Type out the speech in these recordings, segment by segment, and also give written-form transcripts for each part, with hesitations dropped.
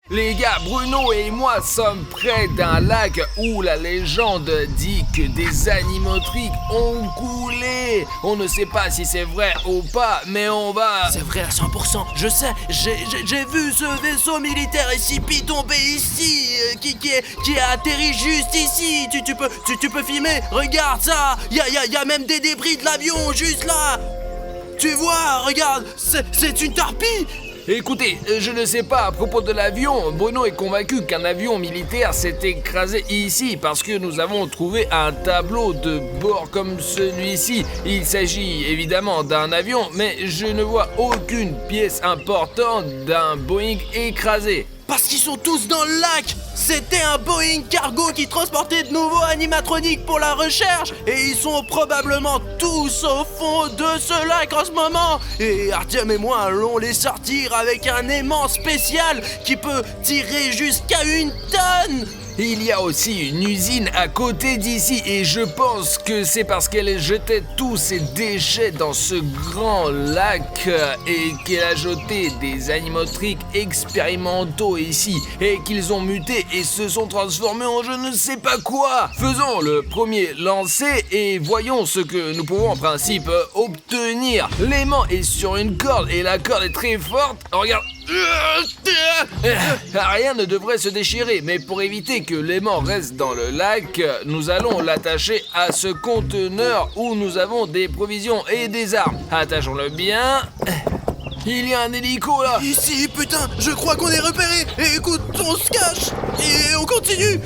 Les gars, Bruno et moi sommes près d'un lac où la légende dit que des animatroniques ont coulé. On ne sait pas si c'est vrai ou pas, mais on va... C'est vrai à 100%, je sais, j'ai vu ce vaisseau militaire SCP tomber ici, qui a atterri juste ici. Tu peux filmer, regarde ça, y a même des débris de l'avion juste là. Tu vois, regarde, c'est une torpille. Écoutez, je ne sais pas à propos de l'avion. Bruno est convaincu qu'un avion militaire s'est écrasé ici parce que nous avons trouvé un tableau de bord comme celui-ci. Il s'agit évidemment d'un avion, mais je ne vois aucune pièce importante d'un Boeing écrasé. Parce qu'ils sont tous dans le lac. C'était un Boeing cargo qui transportait de nouveaux animatroniques pour la recherche. Et ils sont probablement tous au fond de ce lac en ce moment. Et Artyom et moi allons les sortir avec un aimant spécial qui peut tirer jusqu'à 1 tonne. Il y a aussi une usine à côté d'ici et je pense que c'est parce qu'elle jetait tous ses déchets dans ce grand lac et qu'elle a jeté des animatroniques expérimentaux ici et qu'ils ont muté et se sont transformés en je ne sais pas quoi. Faisons le premier lancer et voyons ce que nous pouvons en principe obtenir. L'aimant est sur une corde et la corde est très forte. Regarde. Rien ne devrait se déchirer, mais pour éviter que l'aimant reste dans le lac, nous allons l'attacher à ce conteneur où nous avons des provisions et des armes. Attachons-le bien. Il y a un hélico là. Ici, putain, je crois qu'on est repéré. Et écoute, on se cache et on continue.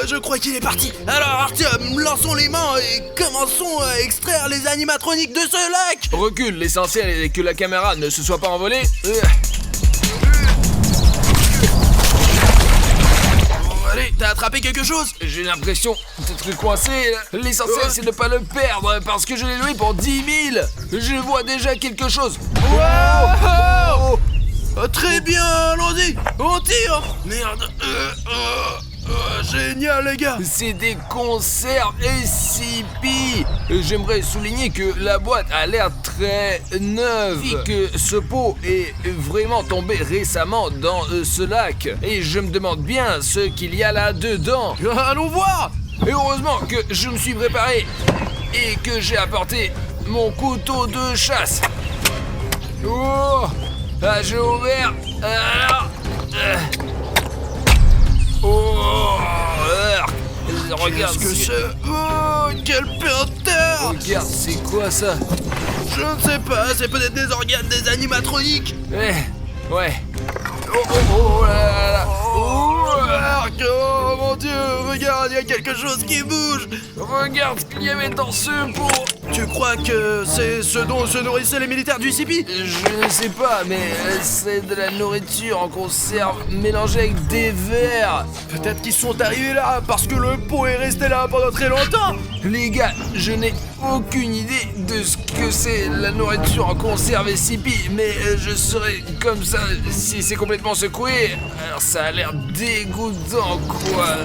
Je crois qu'il est parti. Alors Artyom, lançons les mains et commençons à extraire les animatroniques de ce lac. Recule, l'essentiel est que la caméra ne se soit pas envolée. Allez, t'as attrapé quelque chose? J'ai l'impression d'être coincé. L'essentiel c'est de ne pas le perdre parce que je l'ai loué pour 10 000. Je vois déjà quelque chose. Wow! Très bien, allons-y, on tire. Merde. Génial les gars. C'est des conserves SCP. J'aimerais souligner que la boîte a l'air très neuve et que ce pot est vraiment tombé récemment dans ce lac. Et je me demande bien ce qu'il y a là-dedans. Allons voir. Et heureusement que je me suis préparé et que j'ai apporté mon couteau de chasse. Oh, j'ai ouvert. Oh, regarde. Qu'est-ce que c'est? Oh, quel peur. Regarde, c'est quoi ça? Je ne sais pas, c'est peut-être des organes des animatroniques. Ouais. Oh là là. Oh mon Dieu, regarde, il y a quelque chose qui bouge. Regarde ce qu'il y avait dans ce pot. Tu crois que c'est ce dont se nourrissaient les militaires du SCP? Je ne sais pas, mais c'est de la nourriture en conserve mélangée avec des vers. Peut-être qu'ils sont arrivés là parce que le pot est resté là pendant très longtemps. Les gars, je n'ai aucune idée de ce que c'est la nourriture en conserve SCP, mais je serais comme ça si c'est complètement secoué. Alors ça a l'air dégoûtant quoi.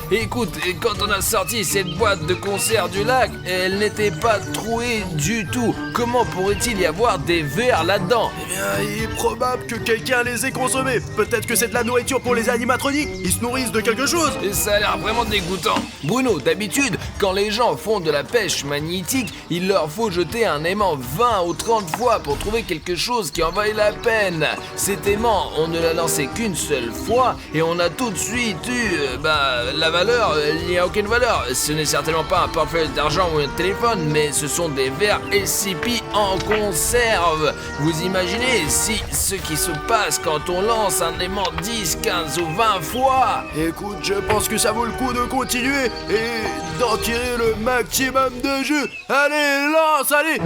Écoute, quand on a sorti cette boîte de conserve du lac, elle n'était pas trouée du tout. Comment pourrait-il y avoir des vers là-dedans? Eh bien, il est probable que quelqu'un les ait consommés. Peut-être que c'est de la nourriture pour les animatroniques. Ils se nourrissent de quelque chose. Et ça a l'air vraiment dégoûtant. Bruno, d'habitude, quand les gens font de la pêche magnétique, il leur faut jeter un aimant 20 ou 30 fois pour trouver quelque chose qui en vaille la peine. Cet aimant, on ne l'a lancé qu'une seule fois et on a tout de suite eu, la valeur, il n'y a aucune valeur. Ce n'est certainement pas un portefeuille d'argent ou un téléphone, mais ce sont des vers SCP en conserve. Vous imaginez si ce qui se passe quand on lance un aimant 10, 15 ou 20 fois? Écoute, je pense que ça vaut le coup de continuer et d'en tirer le maximum de jus. Allez, lance, allez.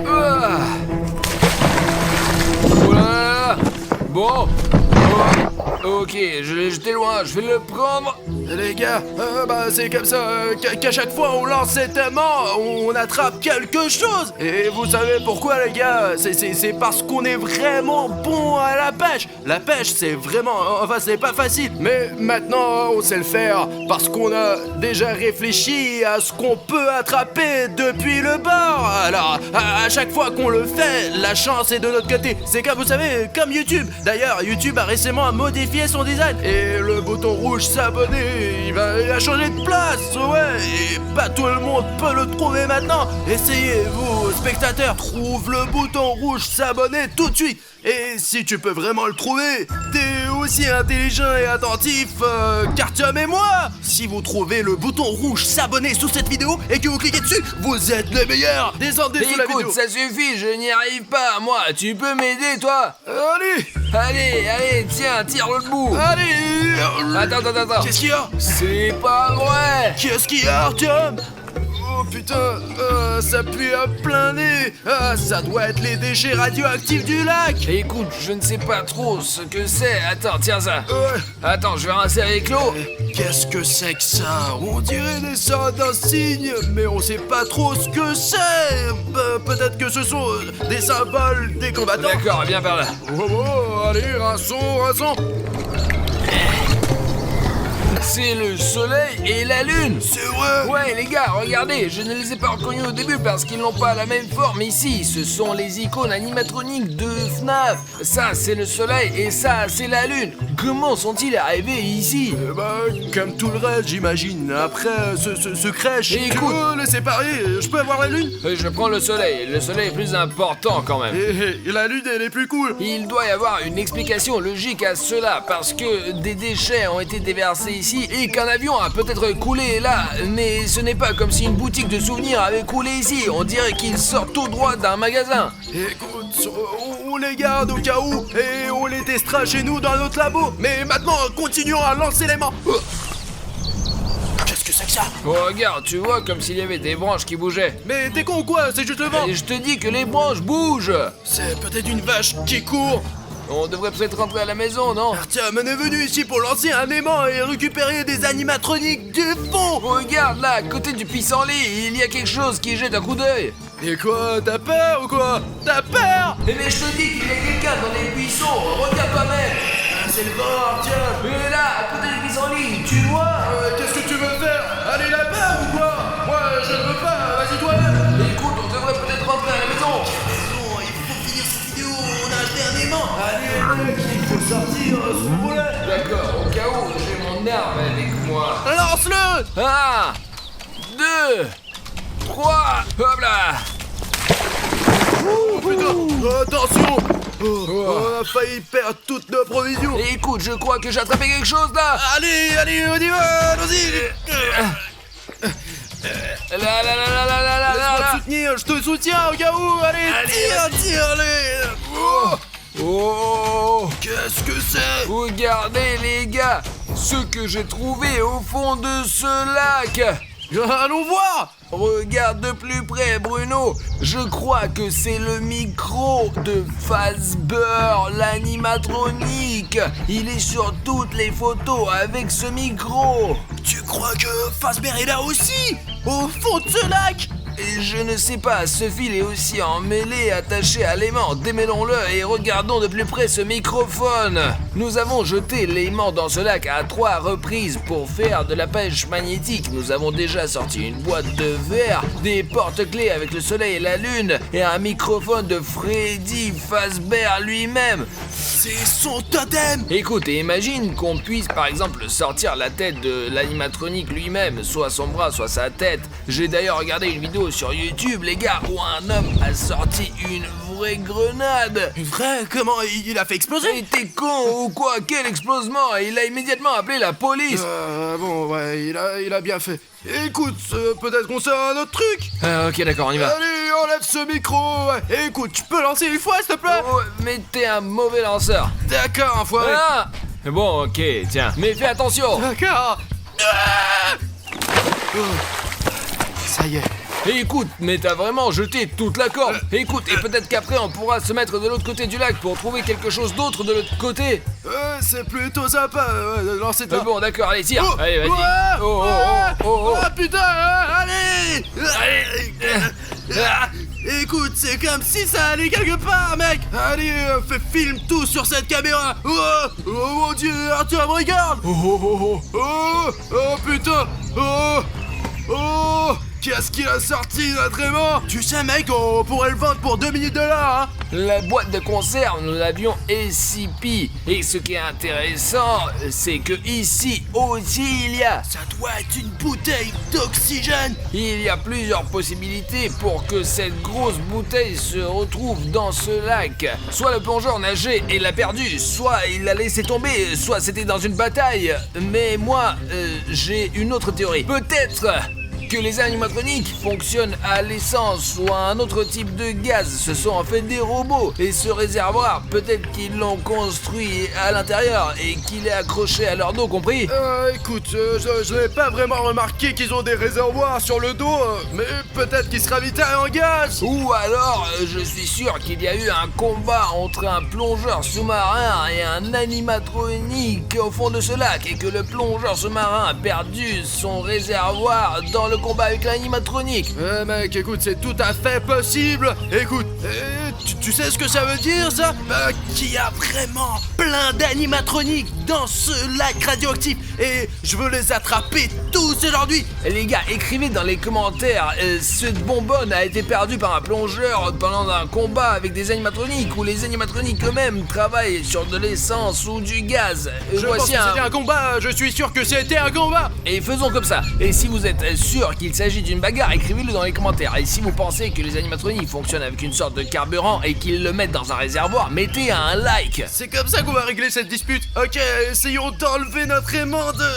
Voilà. Bon. Ok, je l'ai jeté loin, je vais le prendre. Les gars, c'est comme ça qu'à chaque fois on lance cet aimant, on attrape quelque chose. Et vous savez pourquoi, les gars? C'est parce qu'on est vraiment bon à la pêche. La pêche, c'est vraiment... Enfin, c'est pas facile. Mais maintenant, on sait le faire parce qu'on a déjà réfléchi à ce qu'on peut attraper depuis le bord. Alors, à chaque fois qu'on le fait, la chance est de notre côté. C'est comme, vous savez, comme YouTube. D'ailleurs, YouTube a récemment modifié son design. Et le bouton rouge s'abonner, il a changé de place. Ouais, et pas tout le monde peut le trouver maintenant. Essayez, vous, spectateurs, trouve le bouton rouge s'abonner tout de suite. Et si tu peux vraiment le trouver, t'es aussi intelligent et attentif qu'Artyom et moi. Si vous trouvez le bouton rouge s'abonner sous cette vidéo et que vous cliquez dessus, vous êtes les meilleurs. Descendez sous la vidéo. Écoute, ça suffit, je n'y arrive pas, moi. Tu peux m'aider, toi? Allez, tiens, tire le bout. Allez. Attends. Qu'est-ce qu'il y a? C'est pas vrai. Qu'est-ce qu'il y a, Artyom? Oh putain, ça pue à plein nez. Ça doit être les déchets radioactifs du lac. Écoute, je ne sais pas trop ce que c'est. Attends, tiens ça. Ouais. Attends, je vais rincer avec l'eau. Qu'est-ce que c'est que ça? On dirait des sorts d'insignes, mais on sait pas trop ce que c'est. Peut-être que ce sont des symboles des combattants. D'accord, viens par là. Oh, allez, rinçons. C'est le soleil et la lune. C'est vrai. Ouais les gars, regardez, je ne les ai pas reconnus au début parce qu'ils n'ont pas la même forme ici. Ce sont les icônes animatroniques de FNAF. Ça c'est le soleil et ça c'est la lune. Comment sont-ils arrivés ici? Comme tout le reste, j'imagine. Après ce crèche, Écoute, tu veux les séparer? Je peux avoir la lune? Je prends le soleil est plus important quand même. Et la lune, elle est plus cool. Il doit y avoir une explication logique à cela parce que des déchets ont été déversés ici et qu'un avion a peut-être coulé là, mais ce n'est pas comme si une boutique de souvenirs avait coulé ici. On dirait qu'il sort tout droit d'un magasin. Écoute, on les garde au cas où et on les testera chez nous dans notre labo. Mais maintenant, continuons à lancer l'aimant. Qu'est-ce que c'est que ça? Oh, regarde, tu vois comme s'il y avait des branches qui bougeaient. Mais t'es con ou quoi? C'est juste le vent. Et je te dis que les branches bougent. C'est peut-être une vache qui court. On devrait peut-être rentrer à la maison, non? Artyom est venu ici pour lancer un aimant et récupérer des animatroniques du fond. Regarde là, à côté du pissenlit, il y a quelque chose qui jette un coup d'œil. Et quoi? T'as peur ou quoi? T'as peur? Mais je te dis qu'il y a quelqu'un dans les buissons, regarde toi-même. C'est le vent, Artyom. Mais là, à côté du pissenlit, tu vois? Qu'est-ce que tu veux faire? Aller là-bas ou quoi? Moi, je ne veux pas, vas-y toi-même. Écoute, on devrait peut-être rentrer à la maison. Il faut finir cette vidéo, on a acheté un aimant. Allez mec, il faut sortir ce volet. D'accord, au cas où, j'ai mon arme avec moi. Lance-le. 1, 2, 3, hop là. Oh putain, attention. On a failli perdre toutes nos provisions. Et écoute, je crois que j'ai attrapé quelque chose là. Allez, on y va, allons-y. Là. Laisse-moi te soutenir, je te soutiens au cas où. Allez, tire. Oh, Qu'est-ce que c'est? regardez les gars, ce que j'ai trouvé au fond de ce lac. Allons voir. Regarde de plus près, Bruno. Je crois que c'est le micro de Fazbear, l'animatronique. Il est sur toutes les photos avec ce micro. Tu crois que Fazbear est là aussi? Au fond de ce lac? Et je ne sais pas, ce fil est aussi emmêlé, attaché à l'aimant. Démêlons-le et regardons de plus près ce microphone. Nous avons jeté l'aimant dans ce lac à 3 reprises pour faire de la pêche magnétique. Nous avons déjà sorti une boîte de verre, des porte-clés avec le soleil et la lune, et un microphone de Freddy Fazbear lui-même. C'est son totem. Écoute, et imagine qu'on puisse par exemple sortir la tête de l'animatronique lui-même, soit son bras, soit sa tête. J'ai d'ailleurs regardé une vidéo sur YouTube, les gars, où un homme a sorti une vraie grenade. Une vraie? Comment il a fait exploser? Mais t'es con ou quoi? Quel explosement! Il a immédiatement appelé la police. Bon, ouais, il a bien fait. Écoute, peut-être qu'on sait un autre truc. Ok, d'accord, on y va. Allez, enlève ce micro. Ouais. Écoute, tu peux lancer une fois, s'il te plaît? Oh, mais t'es un mauvais lanceur. D'accord, enfoiré. Ah! Bon, ok, tiens, mais fais attention. D'accord. Ça y est, Et écoute, mais t'as vraiment jeté toute la corde. Et écoute, et peut-être qu'après on pourra se mettre de l'autre côté du lac pour trouver quelque chose d'autre de l'autre côté. C'est plutôt sympa, lancez-toi. Bon, d'accord, allez, tire. Oh, Allez, vas-y. ouais, Oh, oh, ouais. oh, oh, oh. Oh, putain, allez. Écoute, c'est comme si ça allait quelque part, mec. Allez, filme tout sur cette caméra. Oh mon dieu, Arthur, regarde. Oh, putain. Oh, qu'est-ce qu'il a sorti, notre aimant? Tu sais, mec, on pourrait le vendre pour 2 minutes de là, hein. La boîte de conserve, nous l'avions SCP. Et ce qui est intéressant, c'est que ici aussi il y a. Ça doit être une bouteille d'oxygène. Il y a plusieurs possibilités pour que cette grosse bouteille se retrouve dans ce lac. Soit le plongeur nageait et l'a perdu, soit il l'a laissé tomber, soit c'était dans une bataille. Mais moi, j'ai une autre théorie. Peut-être que les animatroniques fonctionnent à l'essence ou à un autre type de gaz. Ce sont en fait des robots. Et ce réservoir, peut-être qu'ils l'ont construit à l'intérieur et qu'il est accroché à leur dos, compris? Écoute, je n'ai pas vraiment remarqué qu'ils ont des réservoirs sur le dos, mais peut-être qu'ils se ravitaillent en gaz. Ou alors, je suis sûr qu'il y a eu un combat entre un plongeur sous-marin et un animatronique au fond de ce lac et que le plongeur sous-marin a perdu son réservoir dans le combat avec l'animatronique. Mec, écoute, c'est tout à fait possible. Écoute, tu sais ce que ça veut dire, ça? Qu'il y a vraiment plein d'animatroniques dans ce lac radioactif et je veux les attraper tous aujourd'hui. Les gars, écrivez dans les commentaires, cette bonbonne a été perdue par un plongeur pendant un combat avec des animatroniques ou les animatroniques eux-mêmes travaillent sur de l'essence ou du gaz. Je pense que c'était un combat, je suis sûr que c'était un combat. Et faisons comme ça. Et si vous êtes sûr qu'il s'agit d'une bagarre, écrivez-le dans les commentaires. Et si vous pensez que les animatroniques fonctionnent avec une sorte de carburant et qu'ils le mettent dans un réservoir, mettez un like. C'est comme ça qu'on va régler cette dispute. Ok, essayons d'enlever notre aimant de...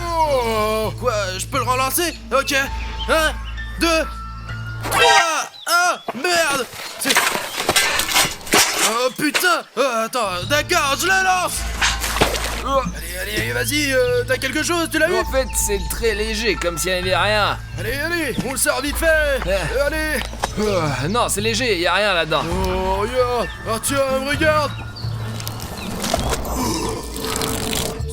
Oh, quoi, je peux le relancer? Ok, 1, 2, 3, merde. Oh putain. Attends, d'accord, je le lance. Allez, vas-y, t'as quelque chose, tu l'as vu? En fait, c'est très léger, comme s'il n'y avait rien. Allez, on le sort vite fait. Allez. Non, c'est léger, y a rien là-dedans. Oh, regarde. Ah tiens, regarde.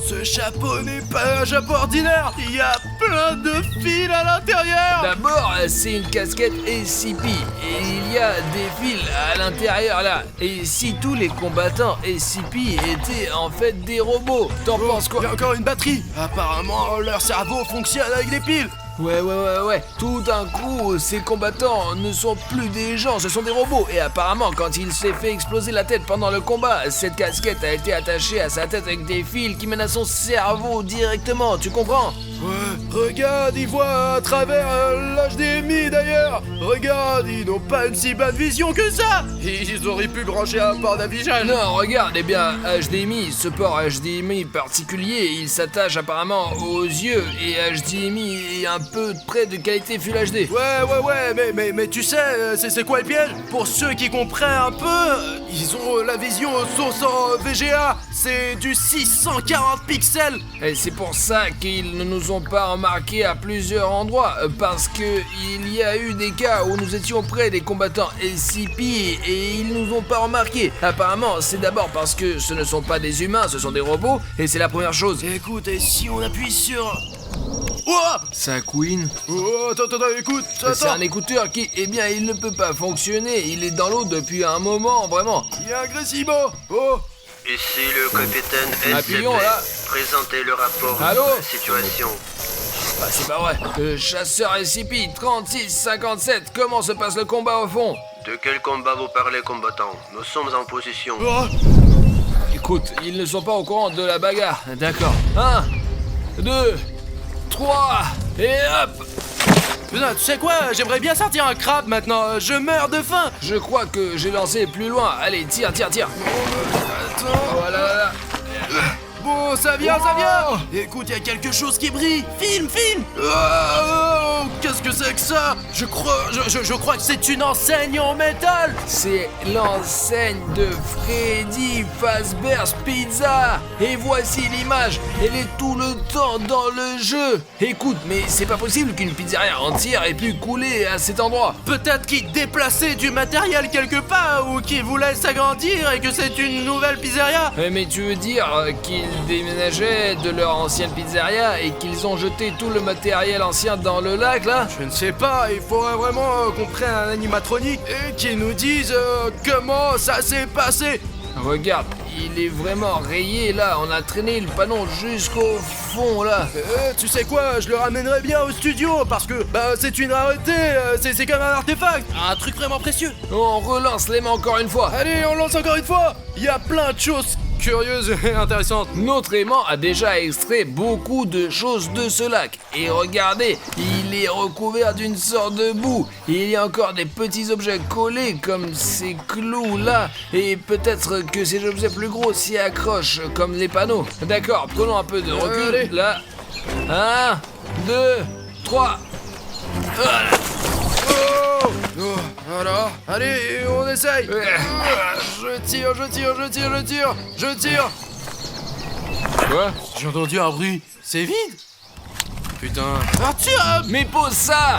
Ce chapeau n'est pas un chapeau ordinaire. Il y a plein de fils à l'intérieur. D'abord, c'est une casquette SCP et il y a des fils à l'intérieur là. Et si tous les combattants SCP étaient en fait des robots, t'en penses quoi? Il y a encore une batterie. Apparemment, leur cerveau fonctionne avec des piles. Ouais. Tout d'un coup, ces combattants ne sont plus des gens, ce sont des robots. Et apparemment, quand il s'est fait exploser la tête pendant le combat, cette casquette a été attachée à sa tête avec des fils qui mènent à son cerveau directement, tu comprends? Ouais, regarde, ils voient à travers l'HDMI d'ailleurs. Regarde, ils n'ont pas une si bonne vision que ça. Ils auraient pu brancher un port d'affichage. Non, regarde, eh bien, HDMI, ce port HDMI particulier, il s'attache apparemment aux yeux et HDMI est un peu près de qualité Full HD. Ouais, mais tu sais, c'est quoi le piège? Pour ceux qui comprennent un peu, ils ont la vision source en VGA, c'est du 640 pixels. Et c'est pour ça qu'ils ne nous ont pas remarqué à plusieurs endroits, parce que il y a eu des cas où nous étions près des combattants SCP et ils nous ont pas remarqué. Apparemment, c'est d'abord parce que ce ne sont pas des humains, ce sont des robots, et c'est la première chose. Écoute, et si on appuie sur... Oh! Ça couine. Oh, attends, écoute, c'est un écouteur qui, eh bien, il ne peut pas fonctionner. Il est dans l'eau depuis un moment, vraiment. Il y a un Gressimo. Oh! Ici le capitaine SCP. Appuyons là. Présentez le rapport Allô? de la situation. Ah, c'est pas vrai. Chasseur SCP 3657, comment se passe le combat au fond? De quel combat vous parlez, combattant? Nous sommes en position. Oh! Écoute, ils ne sont pas au courant de la bagarre. D'accord. 1, 2, 3, et hop! Putain, tu sais quoi? J'aimerais bien sortir un crabe maintenant. Je meurs de faim. Je crois que j'ai lancé plus loin. Allez, tire. Attends. Voilà. bon, ça vient, ça vient. Écoute, il y a quelque chose qui brille. Filme. Oh, qu'est-ce que c'est que ça? Je crois que c'est une enseigne en métal. C'est l'enseigne de Freddy Fazbear's Pizza. Et voici l'image. Elle est tout le temps dans le jeu. Écoute, mais c'est pas possible qu'une pizzeria entière ait pu couler à cet endroit. Peut-être qu'ils déplaçaient du matériel quelque part ou qu'ils voulaient s'agrandir et que c'est une nouvelle pizzeria. Mais tu veux dire qu'ils déménageaient de leur ancienne pizzeria et qu'ils ont jeté tout le matériel ancien dans le lac là? Je ne sais pas, il faudrait vraiment qu'on prenne un animatronique et qu'il nous dise comment ça s'est passé. Regarde, il est vraiment rayé là, on a traîné le panneau jusqu'au fond là. Tu sais quoi, je le ramènerai bien au studio parce que c'est une rareté, c'est comme un artefact, un truc vraiment précieux. On relance l'aimant encore une fois. Allez, on lance encore une fois. Il y a plein de choses curieuses et intéressantes. Notre aimant a déjà extrait beaucoup de choses de ce lac. Et regardez, il est recouvert d'une sorte de boue. Il y a encore des petits objets collés comme ces clous là. Et peut-être que ces objets plus gros s'y accrochent comme les panneaux. D'accord, prenons un peu de recul. Allez. Là. 1, 2, 3. Voilà. Oh, voilà, allez, on essaye. Je tire. Quoi? J'ai entendu un bruit, c'est vide. Putain. Artyom! Mais pose ça!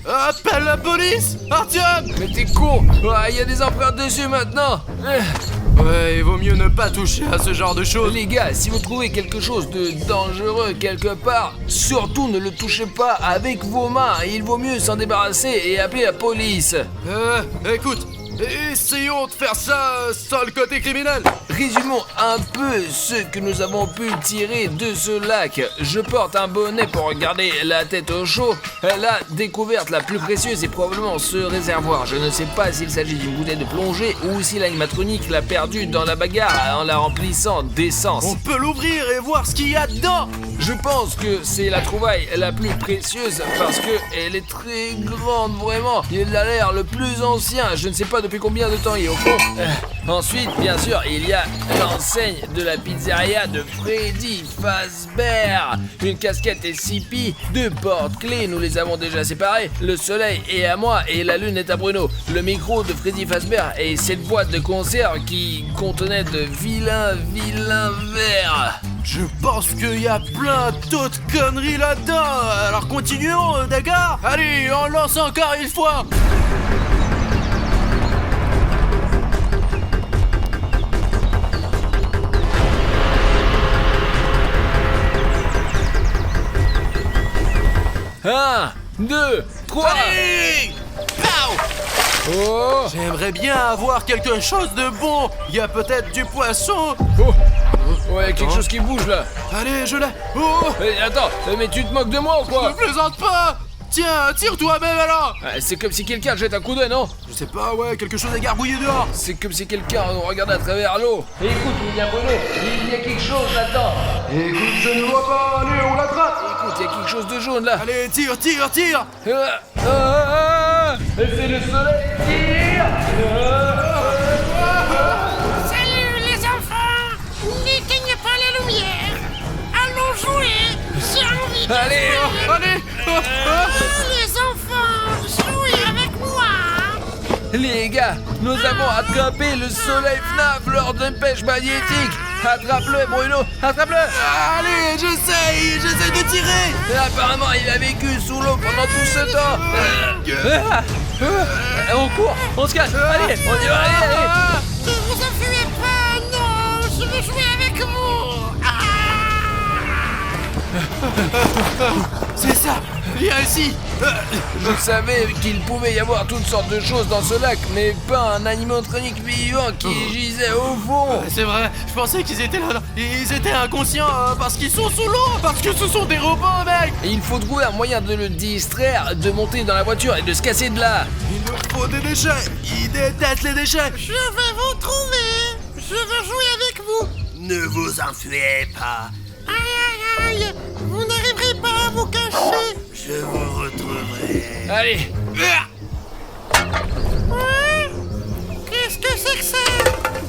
Appelle la police! Artyom! Mais t'es con! Il y a des empreintes dessus maintenant! Ouais, il vaut mieux ne pas toucher à ce genre de choses. Les gars, si vous trouvez quelque chose de dangereux quelque part, surtout ne le touchez pas avec vos mains. Il vaut mieux s'en débarrasser et appeler la police. Écoute, essayons de faire ça sans le côté criminel. Résumons un peu ce que nous avons pu tirer de ce lac. Je porte un bonnet pour garder la tête au chaud. La découverte la plus précieuse est probablement ce réservoir. Je ne sais pas s'il s'agit d'une bouteille de plongée ou si l'animatronique l'a perdue dans la bagarre en la remplissant d'essence. On peut l'ouvrir et voir ce qu'il y a dedans. Je pense que c'est la trouvaille la plus précieuse parce que elle est très grande, vraiment. Il a l'air le plus ancien. Je ne sais pas depuis combien de temps il est au fond. Ensuite, bien sûr, il y a l'enseigne de la pizzeria de Freddy Fazbear. Une casquette SCP, 2 porte-clés, nous les avons déjà séparés. Le soleil est à moi et la lune est à Bruno. Le micro de Freddy Fazbear et cette boîte de conserve qui contenait de vilains verres. Je pense qu'il y a plein d'autres conneries là-dedans. Alors continuons, d'accord? Allez, on lance encore une fois. Un, 2, 3. Allez! Pow! Oh! J'aimerais bien avoir quelque chose de bon. Il y a peut-être du poisson. Oh! Ouais, y a quelque chose qui bouge là. Allez, je l'ai. Oh! Attends, mais tu te moques de moi ou quoi? Ne plaisante pas. Tiens, tire toi-même alors. C'est comme si quelqu'un jette un coup d'œil, non? Je sais pas, ouais, quelque chose à gargouiller dehors. C'est comme si quelqu'un regardait à travers l'eau. Écoute, il y a Bruno, il y a quelque chose là-dedans. Écoute, je ne vois pas. Allez, on l'attrape. Écoute, il y a quelque chose de jaune là. Allez, tire. C'est le soleil, tire. Salut les enfants! N'éteignez pas la lumière! Allons jouer! J'ai envie de Allez, jouer. Allez. Les enfants, jouez avec moi! Les gars, nous avons attrapé le soleil FNAF lors d'une pêche magnétique. Attrape-le, Bruno, attrape-le. Allez, j'essaye de tirer. Et apparemment, il a vécu sous l'eau pendant tout ce temps. On court, on se cache. Allez, on y va, allez. Ne vous enfuyez pas! Non! Je veux jouer avec vous! C'est ça. Viens ici. Je savais qu'il pouvait y avoir toutes sortes de choses dans ce lac, mais pas un animatronique vivant qui gisait au fond. C'est vrai, je pensais qu'ils étaient là. Ils étaient inconscients parce qu'ils sont sous l'eau. Parce que ce sont des robots, mec. Et il faut trouver un moyen de le distraire, de monter dans la voiture et de se casser de là. Il nous faut des déchets. Ils détestent les déchets. Je vais vous trouver! Je veux jouer avec vous! Ne vous enfuyez pas. Aïe aïe aïe! Vous n'arriverez pas à vous cacher! Je vous retrouverai. Allez. Ouais? Qu'est-ce que c'est que ça?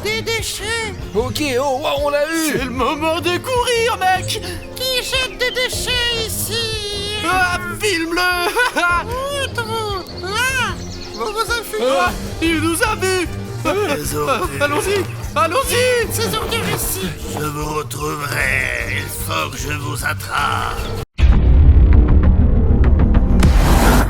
Des déchets. Ok, oh, wow, on l'a eu. C'est le moment de courir, mec. Qui jette des déchets ici? Ah, filme-le. Outre. Ah, vous vous avez fait. Ah, il nous a vus. Allons-y, allons-y. Ces ordures ici. Je vous retrouverai. Il faut que je vous attrape.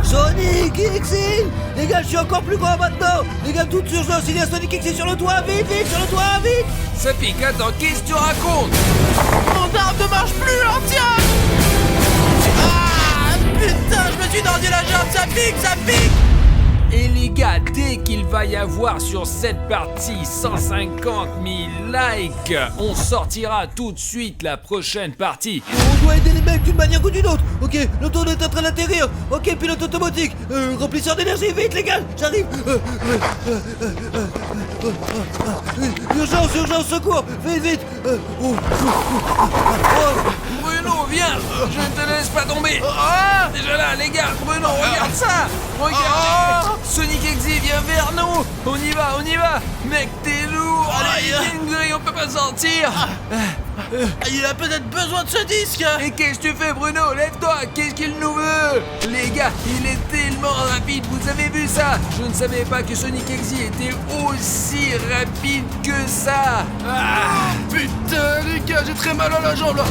Sonic X-Il! Les gars, je suis encore plus grand maintenant! Les gars, toute urgence, il y a Sonic X-Il sur le toit! Vite, vite, sur le toit, vite! Sapik, attends, qu'est-ce que tu racontes? Mon arme ne marche plus, l'ancien. Ah, putain, je me suis tordu la jambe, ça pique, ça pique. Et les gars, dès qu'il va y avoir sur cette partie 150 000 likes, on sortira tout de suite la prochaine partie. On doit aider les mecs d'une manière ou d'une autre! Ok, l'auto est en train d'atterrir! Ok, pilote automatique! Remplisseur d'énergie, vite les gars! J'arrive! Urgence, urgence, secours! Vite, vite! Bruno, viens, je ne te laisse pas tomber. Ah, déjà là, les gars, Bruno, regarde ça. Regarde, Sonic X vient vers nous. On y va, on y va. Mec, t'es lourd. Allez, dinguerie, on peut pas sortir. Il a peut-être besoin de ce disque. Et qu'est-ce que tu fais, Bruno? Lève-toi, qu'est-ce qu'il nous veut? Les gars, il est tellement rapide, vous avez vu ça? Je ne savais pas que Sonic X était aussi rapide que ça. Putain, les gars, j'ai très mal à la jambe là.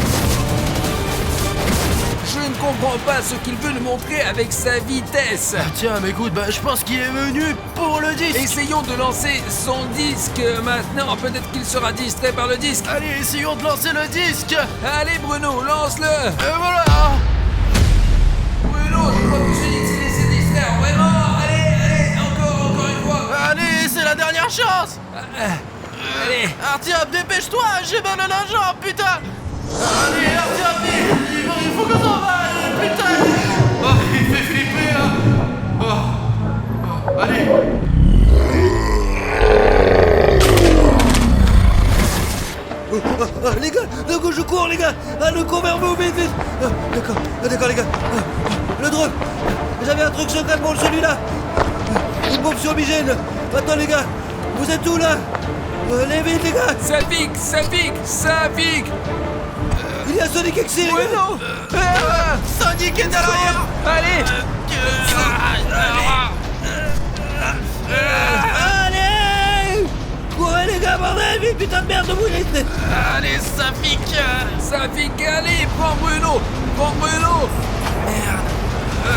Je ne comprends pas ce qu'il veut nous montrer avec sa vitesse. Tiens, mais écoute, je pense qu'il est venu pour le disque. Essayons de lancer son disque maintenant. Peut-être qu'il sera distrait par le disque. Allez, essayons de lancer le disque. Allez, Bruno, lance-le. Et voilà. Bruno, je crois que Sonic s'est laissé distraire. Vraiment. Allez, encore une fois. Allez, c'est la dernière chance. Allez. Artyom, dépêche-toi, j'ai mal à la jambe, putain. Allez, Artyom, il faut qu'on s'en va, putain. Oh, il fait flipper, là. Oh. Allez. Les gars, d'un coup je cours les gars! Le cours vers vous, vite, vite! D'accord les gars! Le drone! J'avais un truc secret pour celui-là! Une bombe surmigène! Attends les gars! Vous êtes où là? Allez vite les gars! Ça pique. Il y a Sonic X les gars! Bruno. Sonic est derrière. Allez. Allez! Courez les gars, bordel! Vite, putain de merde, vous êtes! Allez, ça pique. Allez, prends Bruno.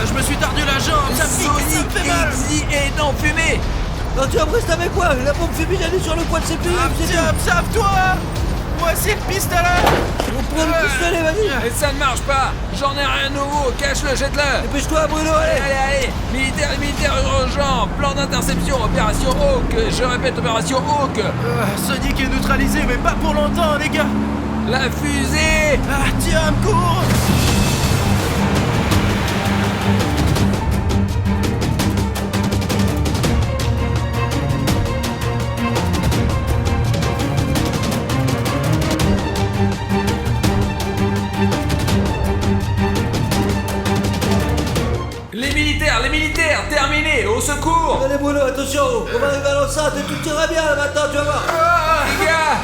Je me suis tordu la jambe, ça pique, ça Sonic me fait mal. X est en fumée. Artyom, reste avec moi! La bombe fumigène est sur le coin de ses pieds! Artyom, sauve-toi. Voici le pistolet. On prend le pistolet, vas-y! Et ça ne marche pas. J'en ai rien de nouveau. Cache-le, jette-le. Dépêche-toi, Bruno, allez! Allez, militaire urgent, plan d'interception, opération Hawk, je répète, opération Hawk, Sonic est neutralisé, mais pas pour longtemps, les gars. la fusée. Artyom, cours. Les militaires, terminé, au secours. Allez Bruno, attention! On va arriver à l'enceinte et tout ira bien là maintenant, tu vas voir! Les gars.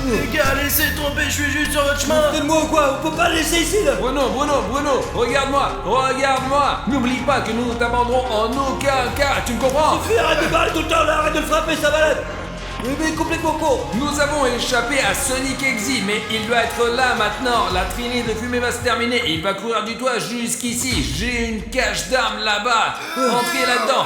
Les gars, laissez tomber, je suis juste sur votre chemin. Faites-moi ou quoi? On peut pas le laisser ici là! Bruno, regarde-moi, n'oublie pas que nous ne t'abandonnerons en aucun cas, tu me comprends? Fuis, arrête de parler tout le temps là, arrête de le frapper, ça malade! Il est complètement con! Nous avons échappé à Sonic X, mais il doit être là maintenant. La traînée de fumée va se terminer et il va courir du toit jusqu'ici. J'ai une cache d'armes là-bas. Entrez là-dedans.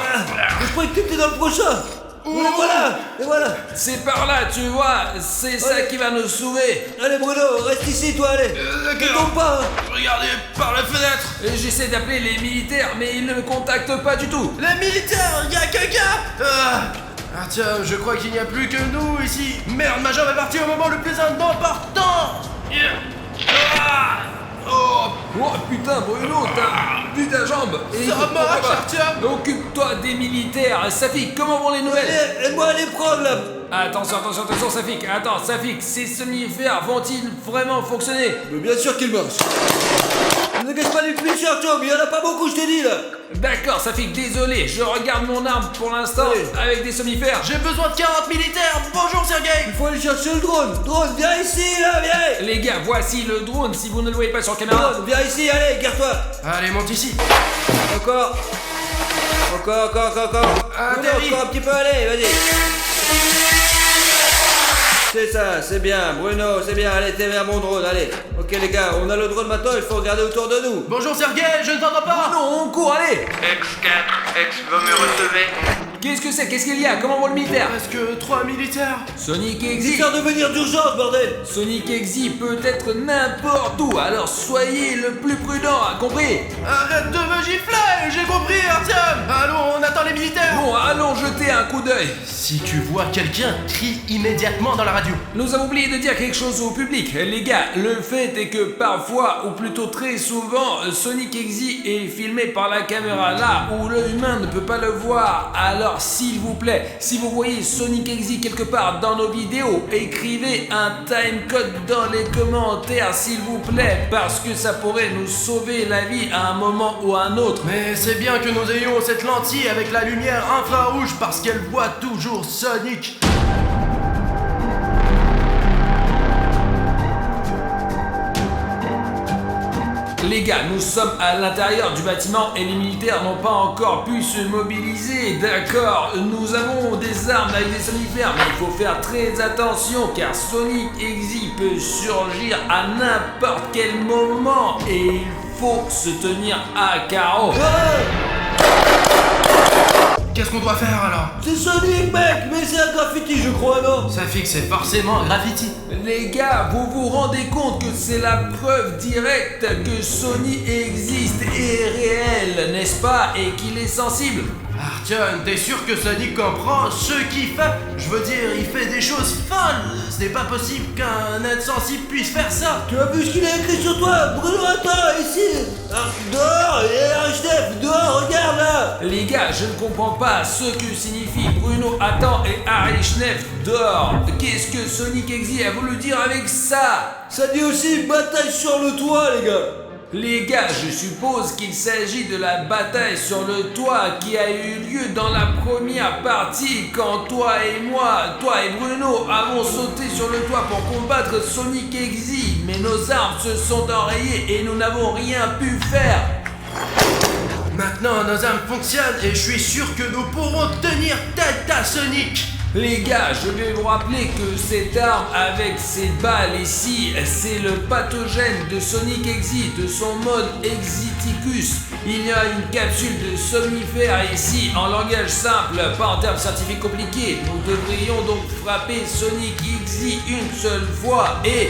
Je croyais que t'étais dans le prochain! Et voilà! C'est par là, tu vois. C'est ça qui va nous sauver. Allez Bruno, reste ici toi, allez! Ne tombe pas! Hein. Regardez par la fenêtre. Et j'essaie d'appeler les militaires, mais ils ne me contactent pas du tout. Les militaires, y a quelqu'un. Artyom, je crois qu'il n'y a plus que nous ici. Merde, ma jambe est partie au moment le plus important. Oh putain, Bruno, t'as vu ta jambe. Et Ça pourquoi marche, pas? Artyom. Occupe-toi des militaires. Safi, comment vont les nouvelles? Aide-moi à les prendre là! Attention, Safik. Attends, Safik, ces somnifères vont-ils vraiment fonctionner? Mais bien sûr qu'il marche. Ne gâche pas les clichés, Artyom, il y en a pas beaucoup, je t'ai dit, là. D'accord, Safik, désolé, je regarde mon arme pour l'instant Oui. avec des somnifères. J'ai besoin de 40 militaires. Bonjour, Sergei. Il faut aller chercher le drone. Drone, viens ici, là, viens. Les gars, voici le drone si vous ne le voyez pas sur caméra. Drone, viens ici, allez, garde-toi. Allez, monte ici. Encore. Atterris. Encore un petit peu, allez, vas-y. C'est ça, c'est bien, Bruno, c'est bien, allez, t'es vers mon drone, allez. Ok les gars, on a le drone maintenant, il faut regarder autour de nous. Bonjour, Sergei, je ne t'entends pas. Non, on court, allez. X4, X, vous me recevez? Qu'est-ce que c'est? Qu'est-ce qu'il y a? Comment vont le militaire? Presque 3 militaires. Sonic Exi. Dis-leur de venir d'urgence, bordel. Sonic Exi peut être n'importe où, alors soyez le plus prudent, compris? Arrête de me gifler, j'ai compris, Artyom. Allons, on attend les militaires. Bon, allons jeter un coup d'œil. Si tu vois quelqu'un, crie immédiatement dans la radio. Nous avons oublié de dire quelque chose au public. Les gars, le fait est que parfois, ou plutôt très souvent, Sonic Exi est filmé par la caméra là où l'œil humain ne peut pas le voir. Alors, s'il vous plaît, si vous voyez Sonic Exi quelque part dans nos vidéos, écrivez un timecode dans les commentaires, s'il vous plaît, parce que ça pourrait nous sauver la vie à un moment ou à un autre. Mais c'est bien que nous ayons cette lentille avec la lumière infrarouge parce qu'elle voit toujours Sonic. Les gars, nous sommes à l'intérieur du bâtiment et les militaires n'ont pas encore pu se mobiliser, d'accord? Nous avons des armes avec des somnifères, mais il faut faire très attention car Sonic Exi peut surgir à n'importe quel moment et il faut se tenir à carreau. Qu'est-ce qu'on doit faire alors? C'est Sonic, mec, mais c'est un graffiti, je crois, non? Ça fixe, c'est forcément graffiti. Les gars, vous vous rendez compte que c'est la preuve directe que Sonic existe et est réel, n'est-ce pas? Et qu'il est sensible? Artyom, t'es sûr que Sonic comprend ce qu'il fait? Je veux dire, il fait des choses folles. Ce n'est pas possible qu'un être sensible puisse faire ça. Tu as vu ce qu'il a écrit sur toi? Bruno, attends, ici. Dehors, il y a Archdev, dehors, regarde là. Les gars, je ne comprends pas ce que signifie Bruno attend et Harry Schneff dehors. Qu'est-ce que Sonic Exi a voulu dire avec ça? Ça dit aussi bataille sur le toit, les gars. Les gars, je suppose qu'il s'agit de la bataille sur le toit qui a eu lieu dans la première partie quand toi et Bruno avons sauté sur le toit pour combattre Sonic Exi. Mais nos armes se sont enrayées et nous n'avons rien pu faire. Maintenant, nos armes fonctionnent et je suis sûr que nous pourrons tenir tête à Sonic. Les gars, je vais vous rappeler que cette arme avec ces balles ici, c'est le pathogène de Sonic Exi, de son mode Exiticus. Il y a une capsule de somnifère ici, en langage simple, pas en termes scientifiques compliqués. Nous devrions donc frapper Sonic Exi une seule fois et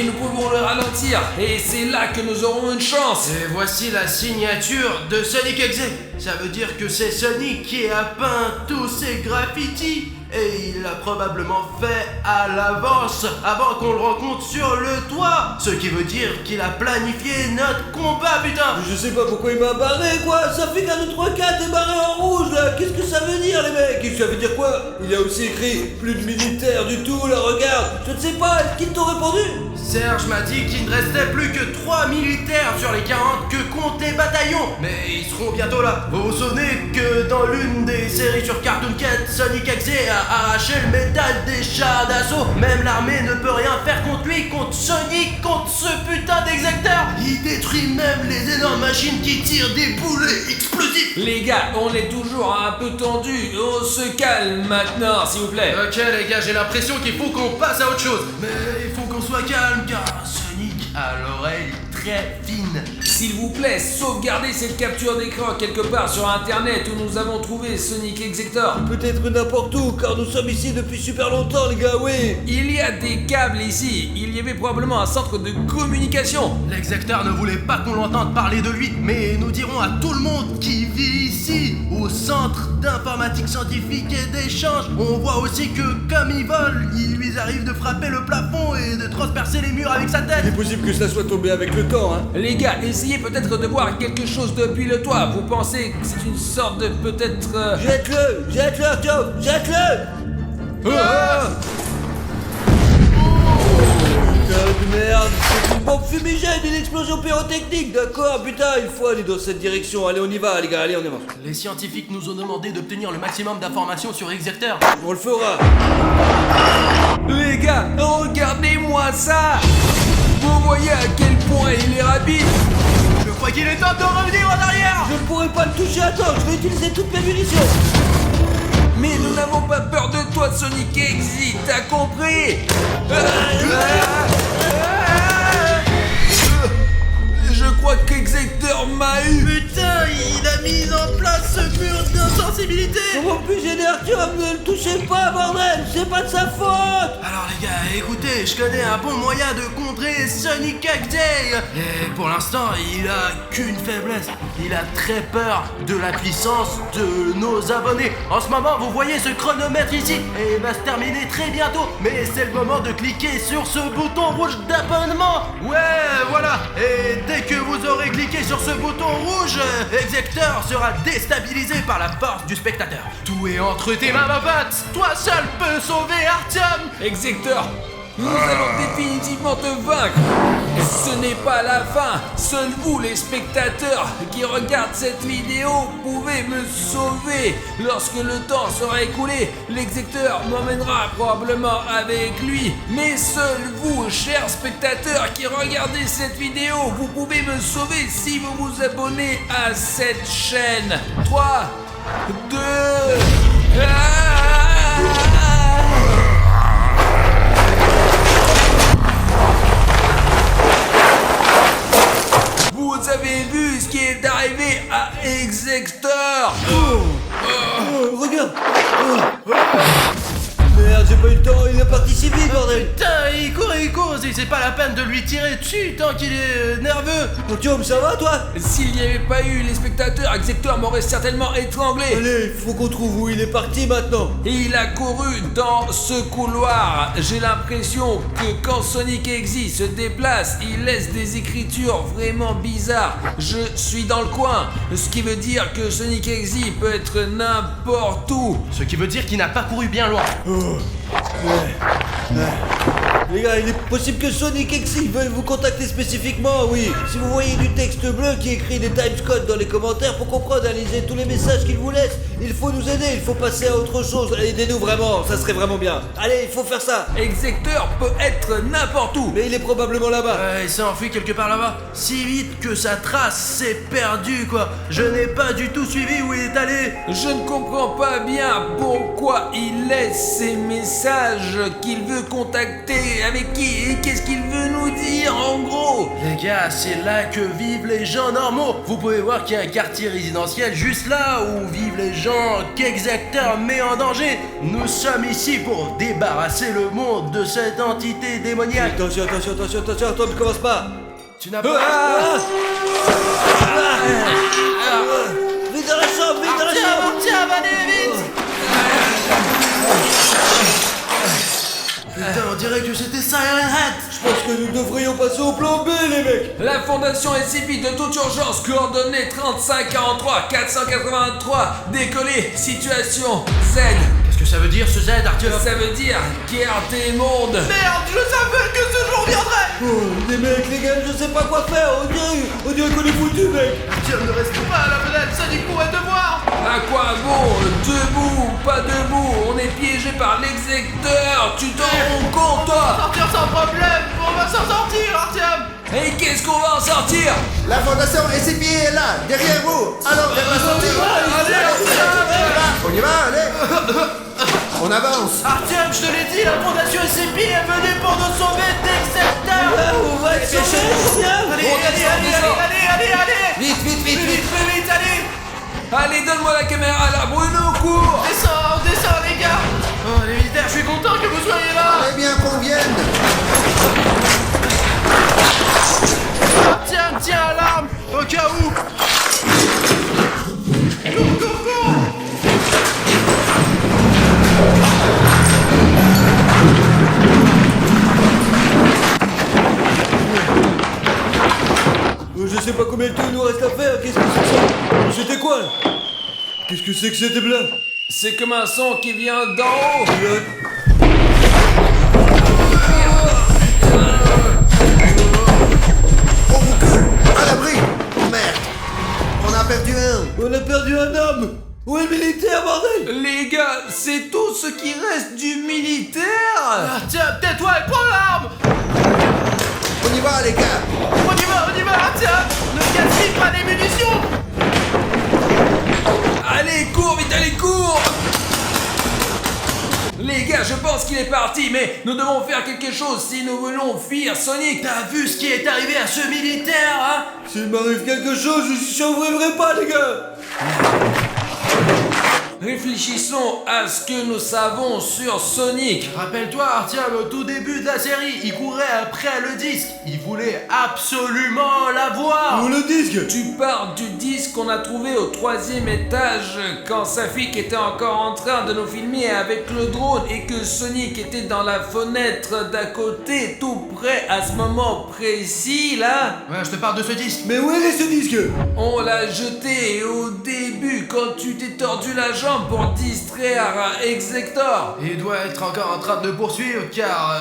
nous pouvons le ralentir. Et c'est là que nous aurons une chance. Et voici la signature de Sonic Exi. Ça veut dire que c'est Sonic qui a peint tous ces graffitis. Et il l'a probablement fait à l'avance, avant qu'on le rencontre sur le toit. Ce qui veut dire qu'il a planifié notre combat, putain. Je sais pas pourquoi il m'a barré, quoi. Ça fait qu'un 2, 3, 4 est barré en rouge, là. Qu'est-ce que ça veut dire, les mecs? Qu'est-ce que ça veut dire quoi? Il a aussi écrit plus de militaires du tout, là, regarde. Je ne sais pas, est-ce qu'ils t'ont répondu? Serge m'a dit qu'il ne restait plus que 3 militaires sur les 40 que comptent les bataillons. Mais ils seront bientôt là. Vous vous souvenez que dans l'une des séries sur Cartoon Cat, Sonic Exi a arraché le métal des chars d'assaut. Même l'armée ne peut rien faire contre lui, contre Sonic, contre ce putain d'exacteur. Il détruit même les énormes machines qui tirent des boulets explosifs. Les gars, on est toujours un peu tendu. On se calme maintenant, s'il vous plaît. Ok les gars, j'ai l'impression qu'il faut qu'on passe à autre chose. Mais il faut qu'on soit calme car Sonic a l'oreille très fine. S'il vous plaît, sauvegardez cette capture d'écran quelque part sur internet où nous avons trouvé Sonic Exector. Peut-être n'importe où, car nous sommes ici depuis super longtemps, les gars, oui. Il y a des câbles ici. Il y avait probablement un centre de communication. L'exacteur ne voulait pas qu'on l'entende parler de lui, mais nous dirons à tout le monde qui vit ici, au centre d'informatique scientifique et d'échange. On voit aussi que comme il vole, il lui arrive de frapper le plafond et de transpercer les murs avec sa tête. Il est possible que ça soit tombé avec le temps, hein. Les gars, essayez peut-être de voir quelque chose depuis le toit. Vous pensez que c'est une sorte de peut-être... Jette-le, Artyom, jette-le. Ah Putain de merde, c'est une bombe fumigène, une explosion pyrotechnique, d'accord, putain, il faut aller dans cette direction. Allez, on y va, les gars, allez, on y va. Les scientifiques nous ont demandé d'obtenir le maximum d'informations sur Exector. On le fera. Les gars, regardez-moi ça. Vous voyez à quel point il est rapide. Je crois qu'il est temps de revenir en arrière. Je ne pourrai pas le toucher, attends, je vais utiliser toutes mes munitions. Mais nous n'avons pas peur de toi, Sonic Exit, t'as compris? Je crois qu'Exector m'a eu. Putain, il a mis en place ce mur d'insensibilité. Comment puis-je aider Artyom? Ne le touchez pas, bordel, c'est pas de sa faute. Alors les gars, écoutez, je connais un bon moyen de contrer Sonic Hackday. Et pour l'instant, il a qu'une faiblesse. Il a très peur de la puissance de nos abonnés. En ce moment, vous voyez ce chronomètre ici, et il va se terminer très bientôt. Mais c'est le moment de cliquer sur ce bouton rouge d'abonnement. Ouais, voilà. Et dès que vous aurez cliqué sur ce bouton rouge, Exector sera déstabilisé par la force du spectateur. Tout est entre tes mains, ma pote. Toi seul peux sauver Artyom. Exector, nous allons définitivement te vaincre. Ce n'est pas la fin. Seuls vous, les spectateurs qui regardent cette vidéo, pouvez me sauver. Lorsque le temps sera écoulé, l'Exector m'emmènera probablement avec lui. Mais seuls vous, chers spectateurs qui regardez cette vidéo, vous pouvez me sauver si vous vous abonnez à cette chaîne. 3, 2... Vous avez vu ce qui est arrivé à Exector? Regarde. Merde, j'ai pas eu le temps, il est parti si vite, bordel. Putain, il court, c'est pas la peine de lui tirer dessus tant qu'il est nerveux. Artyom, ça va, toi? S'il n'y avait pas eu les spectateurs, Exector m'aurait certainement étranglé. Allez, faut qu'on trouve où il est parti maintenant. Et il a couru dans ce couloir. J'ai l'impression que quand Sonic Exit se déplace, il laisse des écritures vraiment bizarres. Je suis dans le coin, ce qui veut dire que Sonic Exit peut être n'importe où. Ce qui veut dire qu'il n'a pas couru bien loin. Les gars, il est possible que Sonic Exit veuille vous contacter spécifiquement, oui. Si vous voyez du texte bleu qui écrit des timescodes dans les commentaires pour comprendre et lisez tous les messages qu'il vous laisse, il faut nous aider, il faut passer à autre chose. Aidez-nous vraiment, ça serait vraiment bien. Allez, il faut faire ça. Exector peut être n'importe où. Mais il est probablement là-bas. Il s'est enfui quelque part là-bas. Si vite que sa trace s'est perdue, quoi. Je n'ai pas du tout suivi où il est allé. Je ne comprends pas bien pourquoi il laisse ces messages qu'il veut contacter, avec qui et qu'est-ce qu'il veut nous dire en gros. Les gars, c'est là que vivent les gens normaux. Vous pouvez voir qu'il y a un quartier résidentiel juste là où vivent les gens qu'Exector met en danger. Nous sommes ici pour débarrasser le monde de cette entité démoniaque. Attention, toi ne commence pas. Tu n'as pas... Vite dans la chambre, vite dans la chambre. Tiens, allez, vite. Putain, on dirait que c'était Siren Head. Je pense que nous devrions passer au plan B, les mecs. La Fondation SCP de toute urgence, coordonnées 3543 483, décollé, situation Z. Qu'est-ce que ça veut dire ce Z, Artyom? Ça veut dire QRT monde. Merde, je savais que ce jour viendrait. Oh, les mecs, les gars, je sais pas quoi faire. On dirait qu'on est foutus, mec. Artyom, ne reste pas à la fenêtre, Sonic pourrait te voir. À quoi bon? Debout, pas debout, on est piégé par l'Exector, tu t'en rends compte toi? Sortir sans problème, on va s'en sortir, Artyom. Et qu'est-ce qu'on va en sortir? La fondation SCP est là, derrière vous. Alors, vers la sortie. On y va, allez. On avance. Artyom, je te l'ai dit, la fondation SCP est venue pour nous sauver d'Exector. On va être sauvés, Allez. Vite. Vite, allez. Allez, donne-moi la caméra là, Bruno, cours! Descends, les gars. Oh, les militaires, je suis content que vous soyez là. Eh bien qu'on vienne. Tiens, alarme, au cas où. Cours. Je sais pas combien de temps il nous reste à faire. Qu'est-ce que c'est que ça? C'était quoi là? Qu'est-ce que c'est que cette là? C'est comme un son qui vient d'en haut. On recule. À l'abri. Oh merde. On a perdu un. On a perdu un homme. Où est le militaire, bordel? Les gars, c'est tout ce qui reste du militaire. Tiens, tais-toi et prends l'arme. On y va, les gars. On y va, tiens. Ne gaspille pas les munitions. Allez, cours, vite, allez, cours. Les gars, je pense qu'il est parti, mais nous devons faire quelque chose si nous voulons fuir Sonic. T'as vu ce qui est arrivé à ce militaire, hein? S'il m'arrive quelque chose, je ne survivrai pas, les gars. Réfléchissons à ce que nous savons sur Sonic. Rappelle-toi, Artyom, au tout début de la série, il courait après le disque. Il voulait absolument l'avoir. Où le disque? Tu parles du disque qu'on a trouvé au 3e étage quand Safik était encore en train de nous filmer avec le drone et que Sonic était dans la fenêtre d'à côté, tout près à ce moment précis là. Ouais, je te parle de ce disque. Mais où est ce disque? On l'a jeté au début quand tu t'es tordu la jambe pour distraire Exector. Il doit être encore en train de le poursuivre car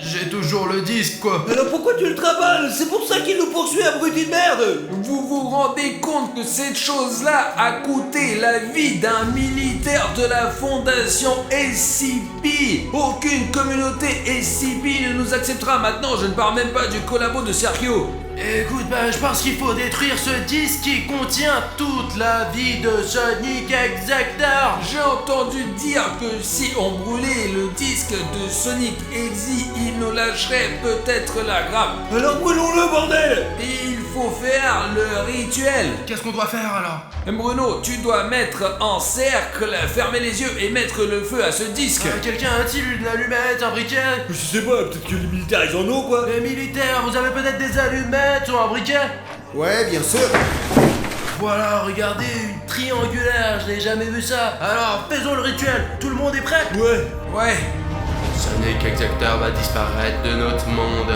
j'ai toujours le disque, quoi. Alors pourquoi tu le travailles? C'est pour ça qu'il nous poursuit, abruti de merde. Vous vous rendez compte que cette chose-là a coûté la vie d'un militaire de la fondation SCP? Aucune communauté SCP ne nous acceptera maintenant, je ne parle même pas du collabo de Sergio. Écoute, je pense qu'il faut détruire ce disque qui contient toute la vie de Sonic Exector. J'ai entendu dire que si on brûlait le disque de Sonic Exe, il nous lâcherait peut-être la grappe. Alors brûlons-le, bordel. Il faut faire le rituel. Qu'est-ce qu'on doit faire alors? Bruno, tu dois mettre en cercle, fermer les yeux et mettre le feu à ce disque. Quelqu'un a-t-il une allumette, un briquet? Je sais pas, peut-être que les militaires ils en ont, quoi. Les militaires, vous avez peut-être des allumettes ou un briquet? Ouais, bien sûr. Voilà, regardez, une triangulaire, je n'ai jamais vu ça. Alors, faisons le rituel, tout le monde est prêt? Ouais. Sonic Exector va disparaître de notre monde.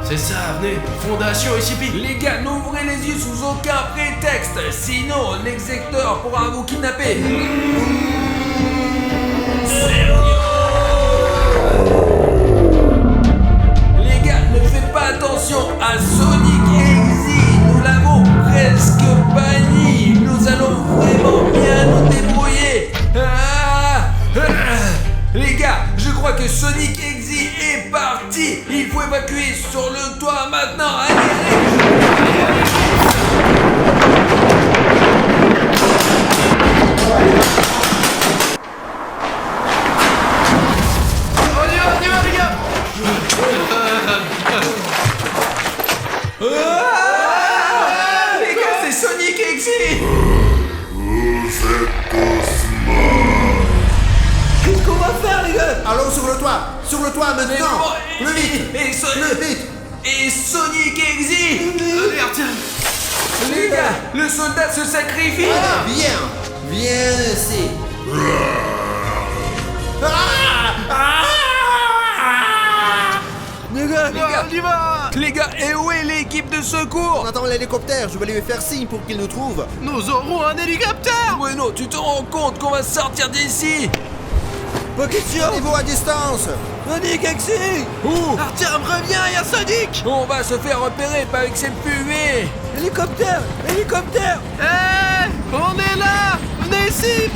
C'est ça, venez, Fondation SCP. Les gars, n'ouvrez les yeux sous aucun prétexte, sinon l'Exector pourra vous kidnapper. Les gars, ne faites pas attention à Sonic Exe, nous l'avons presque banni, nous allons vraiment bien nous débrouiller. Les gars, je crois que Sonic Exe est parti. Il faut évacuer sur le toit maintenant. Allez. On y va les gars. Les gars, c'est Sonic Exe. Qu'est-ce qu'on va faire, les gars? Allons sur le toit maintenant. Plus vite. Et Plus vite. Et Sonic Exe. Allez, Artyom. Les gars, le soldat se sacrifie. Viens ici. Les gars, et où est l'équipe de secours? On attend l'hélicoptère, je vais lui faire signe pour qu'il nous trouve. Nous aurons un hélicoptère. Bruno, tu te rends compte qu'on va sortir d'ici? Pas question. Niveau à distance. Sonic Exe. Où? Artyom, reviens, il y a Sonic. On va se faire repérer pas avec cette fumée. Hélicoptère. On est là. Venez ici.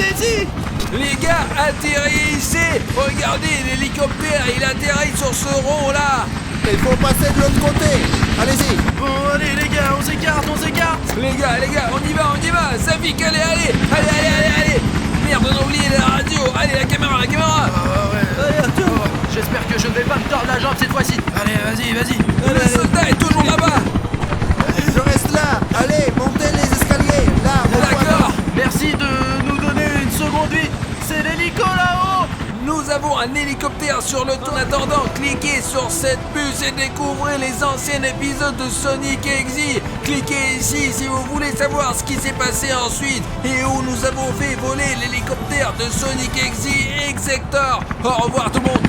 Les gars, atterrissez. Regardez, l'hélicoptère, il atterrit sur ce rond là. Il faut passer de l'autre côté. Allez-y. Bon, allez les gars, on s'écarte. Les gars, on y va. Safik, allez. Merde, on a oublié la radio. Allez, la caméra. Allez, Artyom. J'espère que je ne vais pas me tordre la jambe cette fois-ci. Allez, vas-y. Le soldat est toujours là-bas. Je reste là. Allez, montez les escaliers. Là, D'accord. Merci de nous donner une seconde vie. C'est l'hélico là-haut. Nous avons un hélicoptère sur le toit. En attendant, cliquez sur cette puce et découvrez les anciens épisodes de Sonic Exe. Cliquez ici si vous voulez savoir ce qui s'est passé ensuite et où nous avons fait voler l'hélicoptère de Sonic Exe Exector. Au revoir tout le monde.